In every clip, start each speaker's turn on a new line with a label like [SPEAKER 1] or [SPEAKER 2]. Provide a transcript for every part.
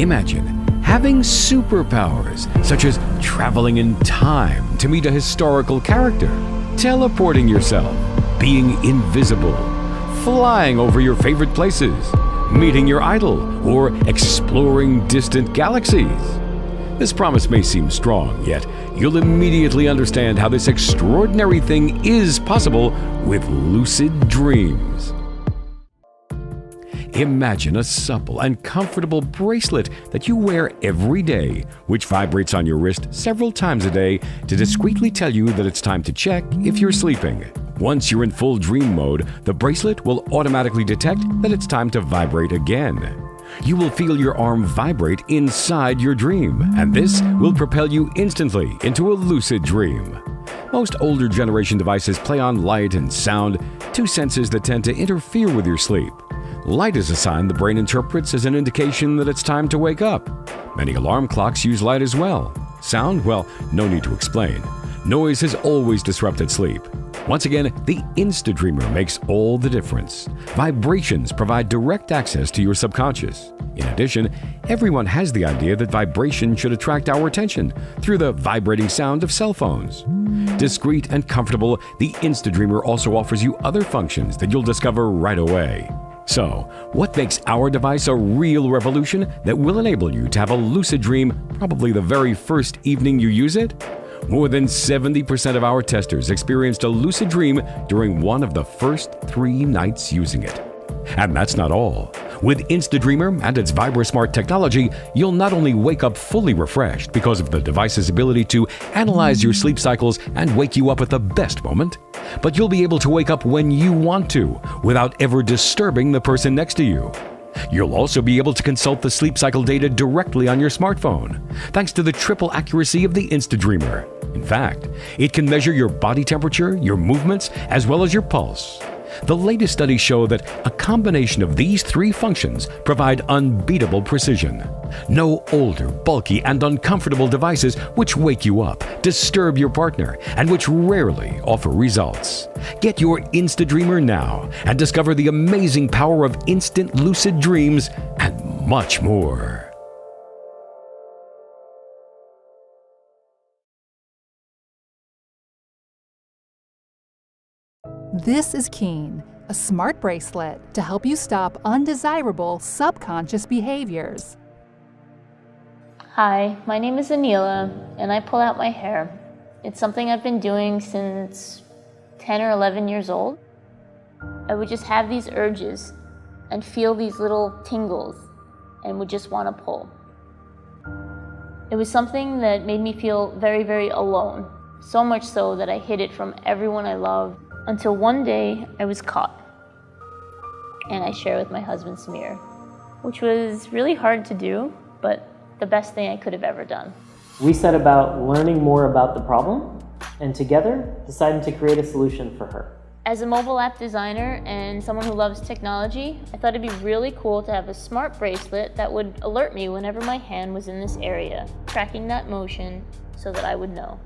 [SPEAKER 1] Imagine having superpowers, such as traveling in time to meet a historical character, teleporting yourself, being invisible, flying over your favorite places, meeting your idol, or exploring distant galaxies. This promise may seem strong, yet you'll immediately understand how this extraordinary thing is possible with lucid dreams. Imagine a supple and comfortable bracelet that you wear every day, which vibrates on your wrist several times a day to discreetly tell you that it's time to check if you're sleeping. Once you're in full dream mode, the bracelet will automatically detect that it's time to vibrate again. You will feel your arm vibrate inside your dream, and this will propel you instantly into a lucid dream. Most older generation devices play on light and sound, two senses that tend to interfere with your sleep. Light is a sign the brain interprets as an indication that it's time to wake up. Many alarm clocks use light as well. Sound? Well, no need to explain. Noise has always disrupted sleep. Once again, the InstaDreamer makes all the difference. Vibrations provide direct access to your subconscious. In addition, everyone has the idea that vibration should attract our attention through the vibrating sound of cell phones. Discreet and comfortable, the InstaDreamer also offers you other functions that you'll discover right away. So, what makes our device a real revolution that will enable you to have a lucid dream probably the very first evening you use it? More than 70% of our testers experienced a lucid dream during one of the first 3 nights using it. And that's not all. With InstaDreamer and its VibraSmart technology, you'll not only wake up fully refreshed because of the device's ability to analyze your sleep cycles and wake you up at the best moment, but you'll be able to wake up when you want to without ever disturbing the person next to you. You'll also be able to consult the sleep cycle data directly on your smartphone, thanks to the triple accuracy of the InstaDreamer. In fact, it can measure your body temperature, your movements, as well as your pulse. The latest studies show that a combination of these 3 functions provide unbeatable precision. No older, bulky, and uncomfortable devices which wake you up, disturb your partner, and which rarely offer results. Get your InstaDreamer now and discover the amazing power of instant lucid dreams and much more.
[SPEAKER 2] This is Keen, a smart bracelet to help you stop undesirable subconscious behaviors.
[SPEAKER 3] Hi, my name is Anila, and I pull out my hair. It's something I've been doing since 10 or 11 years old. I would just have these urges and feel these little tingles and would just want to pull. It was something that made me feel very, very alone, so much so that I hid it from everyone I loved. Until one day I was caught, and I shared with my husband Samir, which was really hard to do, but the best thing I could have ever done.
[SPEAKER 4] We set about learning more about the problem, and together decided to create a solution for her.
[SPEAKER 3] As a mobile app designer and someone who loves technology, I thought it'd be really cool to have a smart bracelet that would alert me whenever my hand was in this area, tracking that motion so that I would know.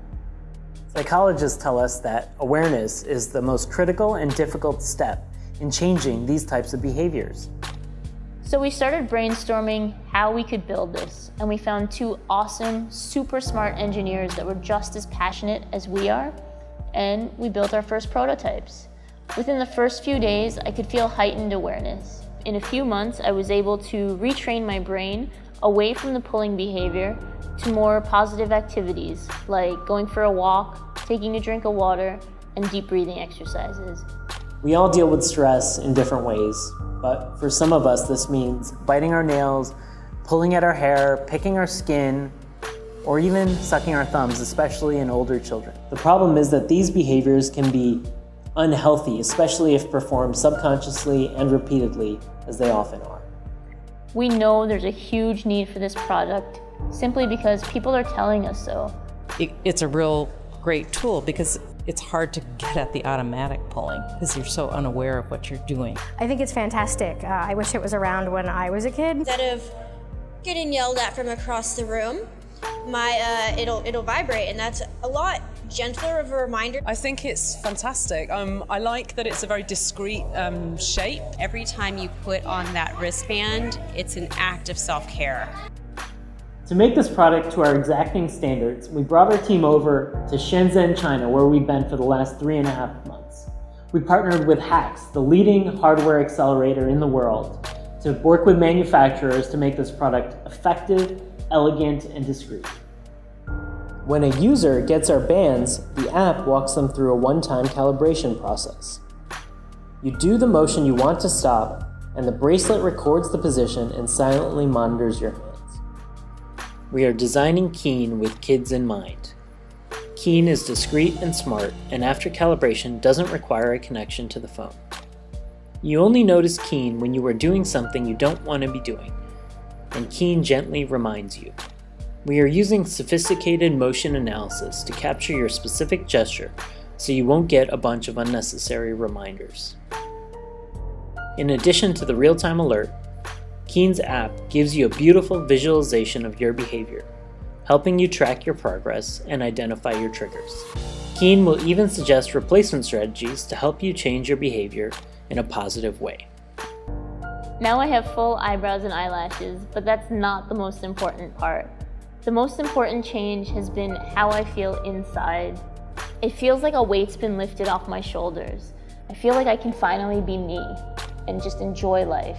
[SPEAKER 4] Psychologists tell us that awareness is the most critical and difficult step in changing these types of behaviors.
[SPEAKER 3] So we started brainstorming how we could build this, and we found 2 awesome, super smart engineers that were just as passionate as we are, and we built our first prototypes. Within the first few days, I could feel heightened awareness. In a few months, I was able to retrain my brain away from the pulling behavior to more positive activities like going for a walk, taking a drink of water, and deep breathing exercises.
[SPEAKER 4] We all deal with stress in different ways, but for some of us this means biting our nails, pulling at our hair, picking our skin, or even sucking our thumbs, especially in older children. The problem is that these behaviors can be unhealthy, especially if performed subconsciously and repeatedly, as they often are.
[SPEAKER 3] We know there's a huge need for this product simply because people are telling us so.
[SPEAKER 5] It's a real great tool because it's hard to get at the automatic pulling because you're so unaware of what you're doing.
[SPEAKER 6] I think it's fantastic. I wish it was around when I was a kid.
[SPEAKER 7] Instead of getting yelled at from across the room, it'll vibrate, and that's a lot gentler of a reminder.
[SPEAKER 8] I think it's fantastic. I like that it's a very discreet shape.
[SPEAKER 9] Every time you put on that wristband, it's an act of self-care.
[SPEAKER 4] To make this product to our exacting standards, we brought our team over to Shenzhen, China, where we've been for the last 3.5 months. We partnered with HAX, the leading hardware accelerator in the world, to work with manufacturers to make this product effective, elegant, and discreet. When a user gets our bands, the app walks them through a one-time calibration process. You do the motion you want to stop, and the bracelet records the position and silently monitors your hands. We are designing Keen with kids in mind. Keen is discreet and smart, and after calibration doesn't require a connection to the phone. You only notice Keen when you are doing something you don't want to be doing, and Keen gently reminds you. We are using sophisticated motion analysis to capture your specific gesture, so you won't get a bunch of unnecessary reminders. In addition to the real-time alert, Keen's app gives you a beautiful visualization of your behavior, helping you track your progress and identify your triggers. Keen will even suggest replacement strategies to help you change your behavior in a positive way.
[SPEAKER 3] Now I have full eyebrows and eyelashes, but that's not the most important part. The most important change has been how I feel inside. It feels like a weight's been lifted off my shoulders. I feel like I can finally be me and just enjoy life.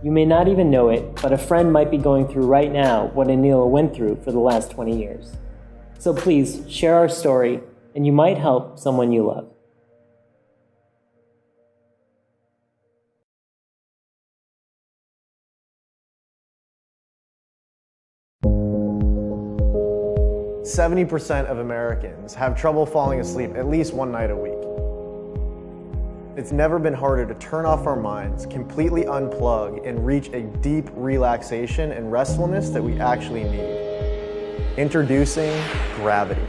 [SPEAKER 3] You may not even know it, but a friend might be going through right now what Anila went through for the last 20 years. So please share our story, and you might help someone you love.
[SPEAKER 9] "70% of Americans have trouble falling asleep at least one night a week. It's never been harder to turn off our minds, completely unplug, and reach a deep relaxation and restfulness that we actually need. Introducing Gravity.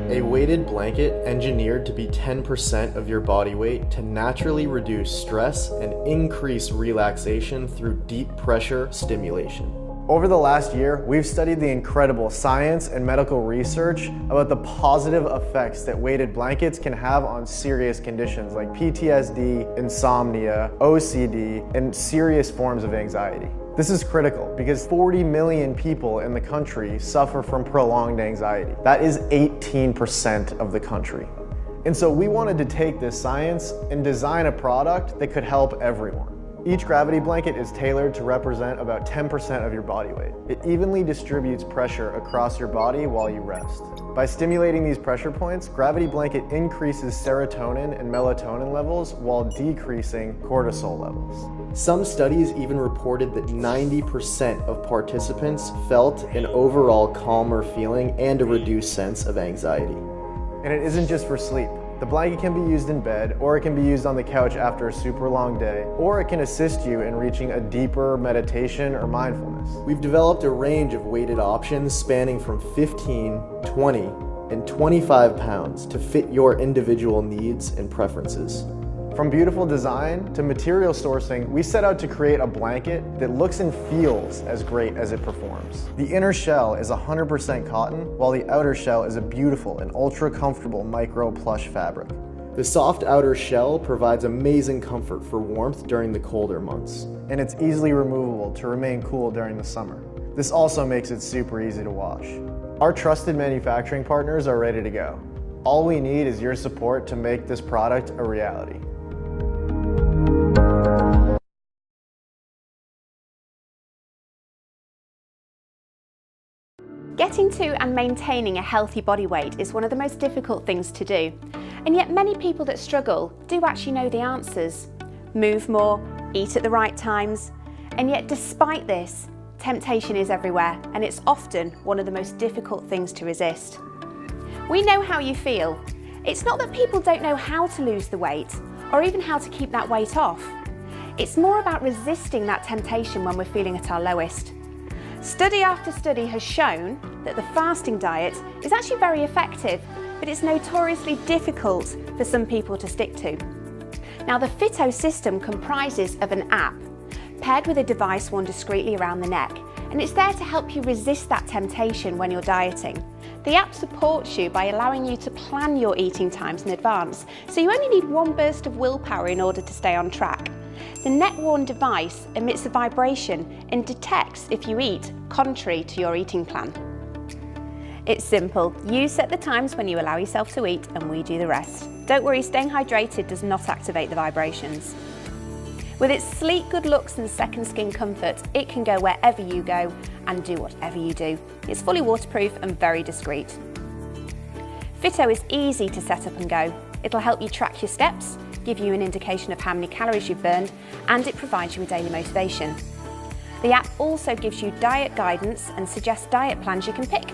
[SPEAKER 9] A weighted blanket engineered to be 10% of your body weight to naturally reduce stress and increase relaxation through deep pressure stimulation. Over the last year, we've studied the incredible science and medical research about the positive effects that weighted blankets can have on serious conditions like PTSD, insomnia, OCD, and serious forms of anxiety. This is critical because 40 million people in the country suffer from prolonged anxiety. That is 18% of the country. And so we wanted to take this science and design a product that could help everyone. Each Gravity blanket is tailored to represent about 10% of your body weight. It evenly distributes pressure across your body while you rest. By stimulating these pressure points, Gravity blanket increases serotonin and melatonin levels while decreasing cortisol levels. Some studies even reported that 90% of participants felt an overall calmer feeling and a reduced sense of anxiety. And it isn't just for sleep. The blanket can be used in bed, or it can be used on the couch after a super long day, or it can assist you in reaching a deeper meditation or mindfulness. We've developed a range of weighted options spanning from 15, 20, and 25 pounds to fit your individual needs and preferences. From beautiful design to material sourcing, we set out to create a blanket that looks and feels as great as it performs. The inner shell is 100% cotton, while the outer shell is a beautiful and ultra comfortable micro plush fabric. The soft outer shell provides amazing comfort for warmth during the colder months, and it's easily removable to remain cool during the summer. This also makes it super easy to wash. Our trusted manufacturing partners are ready to go. All we need is your support to make this product a reality.
[SPEAKER 10] Getting to and maintaining a healthy body weight is one of the most difficult things to do, and yet many people that struggle do actually know the answers. Move more, eat at the right times, and yet despite this, temptation is everywhere, and it's often one of the most difficult things to resist. We know how you feel. It's not that people don't know how to lose the weight, or even how to keep that weight off. It's more about resisting that temptation when we're feeling at our lowest. Study after study has shown that the fasting diet is actually very effective, but it's notoriously difficult for some people to stick to. Now, the FitTo system comprises of an app paired with a device worn discreetly around the neck, and it's there to help you resist that temptation when you're dieting. The app supports you by allowing you to plan your eating times in advance, so you only need one burst of willpower in order to stay on track. The neck-worn device emits a vibration and detects if you eat contrary to your eating plan. It's simple. You set the times when you allow yourself to eat and we do the rest. Don't worry, staying hydrated does not activate the vibrations. With its sleek good looks and second skin comfort, it can go wherever you go and do whatever you do. It's fully waterproof and very discreet. FitTo is easy to set up and go. It'll help you track your steps, give you an indication of how many calories you've burned, and it provides you with daily motivation. The app also gives you diet guidance and suggests diet plans you can pick.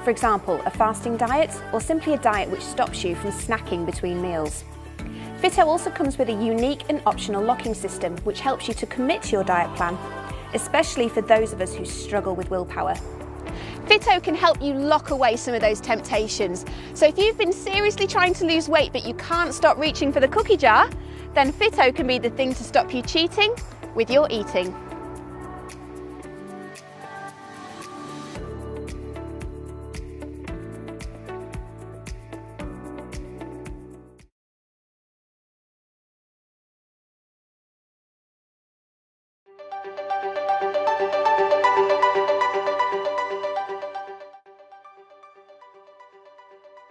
[SPEAKER 10] For example, a fasting diet or simply a diet which stops you from snacking between meals. FitTo also comes with a unique and optional locking system which helps you to commit to your diet plan, especially for those of us who struggle with willpower. FitTo can help you lock away some of those temptations. So if you've been seriously trying to lose weight but you can't stop reaching for the cookie jar, then FitTo can be the thing to stop you cheating with your eating.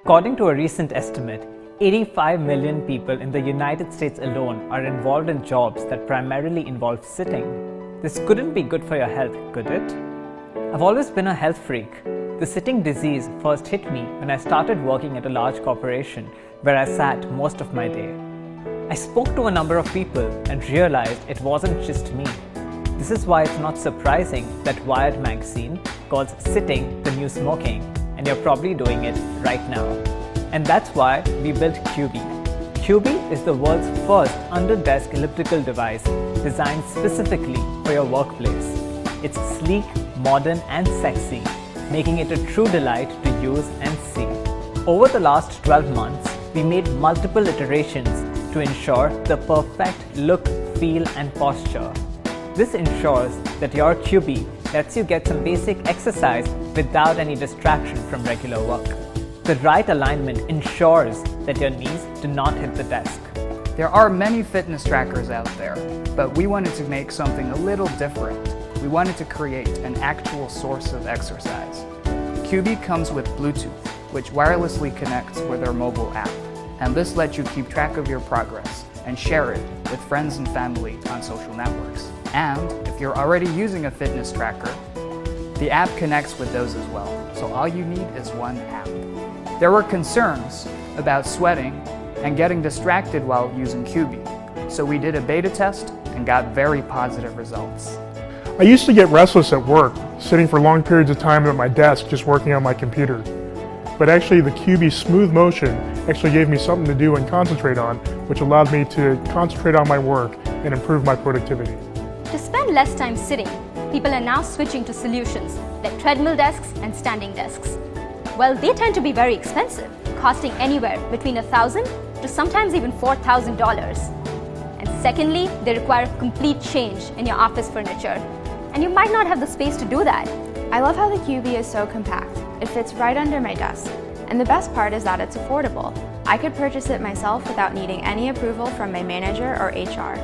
[SPEAKER 11] According to a recent estimate, 85 million people in the United States alone are involved in jobs that primarily involve sitting. This couldn't be good for your health, could it? I've always been a health freak. The sitting disease first hit me when I started working at a large corporation where I sat most of my day. I spoke to a number of people and realized it wasn't just me. This is why it's not surprising that Wired magazine calls sitting the new smoking. And you're probably doing it right now. And that's why we built Cubii. Cubii is the world's first under-desk elliptical device designed specifically for your workplace. It's sleek, modern and sexy, making it a true delight to use and see. Over the last 12 months, we made multiple iterations to ensure the perfect look, feel and posture. This ensures that your Cubii lets you get some basic exercise without any distraction from regular work. The right alignment ensures that your knees do not hit the desk.
[SPEAKER 12] There are many fitness trackers out there, but we wanted to make something a little different. We wanted to create an actual source of exercise. Cubii comes with Bluetooth, which wirelessly connects with our mobile app, and this lets you keep track of your progress and share it with friends and family on social networks. And if you're already using a fitness tracker, the app connects with those as well, so all you need is one app. There were concerns about sweating and getting distracted while using Cubii, so we did a beta test and got very positive results.
[SPEAKER 13] I used to get restless at work, sitting for long periods of time at my desk just working on my computer. But actually the Cubii smooth motion actually gave me something to do and concentrate on, which allowed me to concentrate on my work and improve my productivity.
[SPEAKER 14] To spend less time sitting, people are now switching to solutions like treadmill desks and standing desks. Well, they tend to be very expensive, costing anywhere between $1,000 to sometimes even $4,000. And secondly, they require complete change in your office furniture, and you might not have the space to do that.
[SPEAKER 15] I love how the Cubii is so compact. It fits right under my desk. And the best part is that it's affordable. I could purchase it myself without needing any approval from my manager or HR.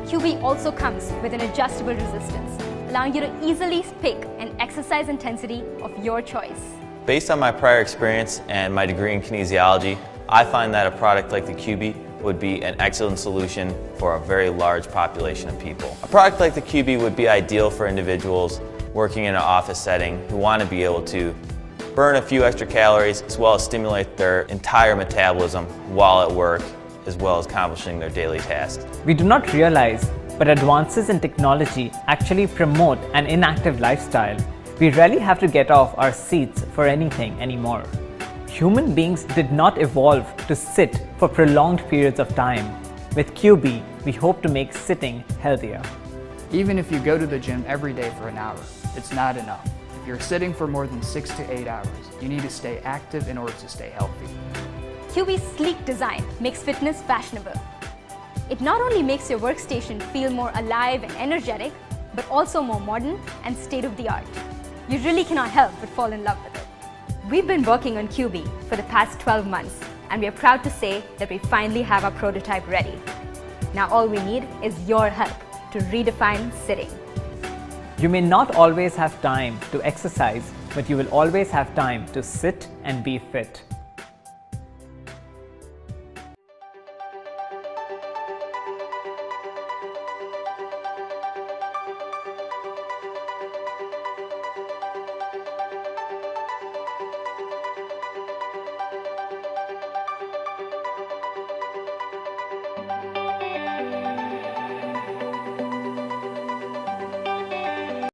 [SPEAKER 14] Cubii also comes with an adjustable resistance, allowing you to easily pick an exercise intensity of your choice.
[SPEAKER 16] Based on my prior experience and my degree in kinesiology, I find that a product like the Cubii would be an excellent solution for a very large population of people. A product like the Cubii would be ideal for individuals working in an office setting who want to be able to burn a few extra calories as well as stimulate their entire metabolism while at work, as well as accomplishing their daily tasks.
[SPEAKER 11] We do not realize, but advances in technology actually promote an inactive lifestyle. We rarely have to get off our seats for anything anymore. Human beings did not evolve to sit for prolonged periods of time. With Cubii, we hope to make sitting healthier.
[SPEAKER 12] Even if you go to the gym every day for an hour, it's not enough. If you're sitting for more than 6 to 8 hours, you need to stay active in order to stay healthy.
[SPEAKER 14] Cubii's sleek design makes fitness fashionable. It not only makes your workstation feel more alive and energetic, but also more modern and state-of-the-art. You really cannot help but fall in love with it. We've been working on Cubii for the past 12 months, and we are proud to say that we finally have our prototype ready. Now all we need is your help to redefine sitting.
[SPEAKER 11] You may not always have time to exercise, but you will always have time to sit and be fit.